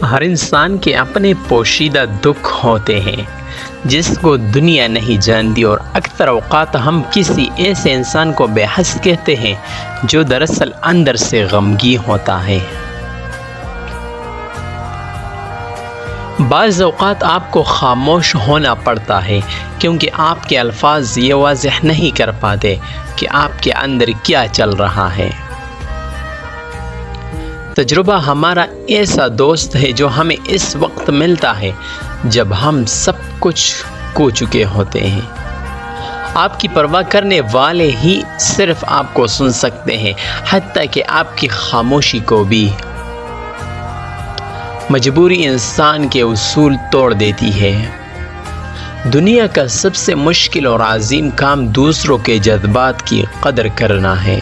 ہر انسان کے اپنے پوشیدہ دکھ ہوتے ہیں جس کو دنیا نہیں جانتی، اور اکثر اوقات ہم کسی ایسے انسان کو بے حس کہتے ہیں جو دراصل اندر سے غمگین ہوتا ہے۔ بعض اوقات آپ کو خاموش ہونا پڑتا ہے کیونکہ آپ کے الفاظ یہ واضح نہیں کر پاتے کہ آپ کے اندر کیا چل رہا ہے۔ تجربہ ہمارا ایسا دوست ہے جو ہمیں اس وقت ملتا ہے جب ہم سب کچھ کھو چکے ہوتے ہیں۔ آپ کی پرواہ کرنے والے ہی صرف آپ کو سن سکتے ہیں، حتیٰ کہ آپ کی خاموشی کو بھی۔ مجبوری انسان کے اصول توڑ دیتی ہے۔ دنیا کا سب سے مشکل اور عظیم کام دوسروں کے جذبات کی قدر کرنا ہے۔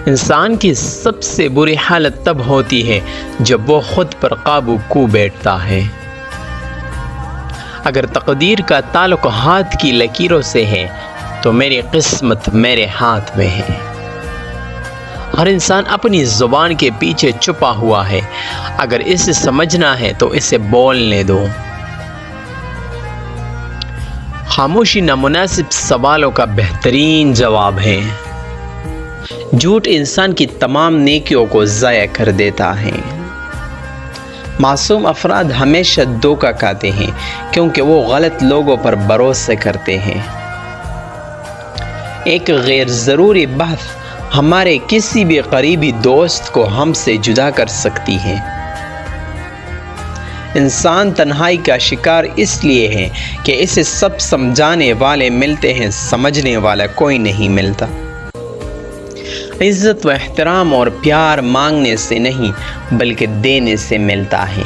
انسان کی سب سے بری حالت تب ہوتی ہے جب وہ خود پر قابو کھو بیٹھتا ہے۔ اگر تقدیر کا تعلق ہاتھ کی لکیروں سے ہے تو میری قسمت میرے ہاتھ میں ہے۔ ہر انسان اپنی زبان کے پیچھے چھپا ہوا ہے، اگر اسے سمجھنا ہے تو اسے بولنے دو۔ خاموشی نامناسب سوالوں کا بہترین جواب ہے۔ جھوٹ انسان کی تمام نیکیوں کو ضائع کر دیتا ہے۔ معصوم افراد ہمیشہ دھوکہ کھاتے ہیں کیونکہ وہ غلط لوگوں پر بھروسہ کرتے ہیں۔ ایک غیر ضروری بحث ہمارے کسی بھی قریبی دوست کو ہم سے جدا کر سکتی ہے۔ انسان تنہائی کا شکار اس لیے ہے کہ اسے سب سمجھانے والے ملتے ہیں، سمجھنے والا کوئی نہیں ملتا۔ عزت و احترام اور پیار مانگنے سے نہیں بلکہ دینے سے ملتا ہے۔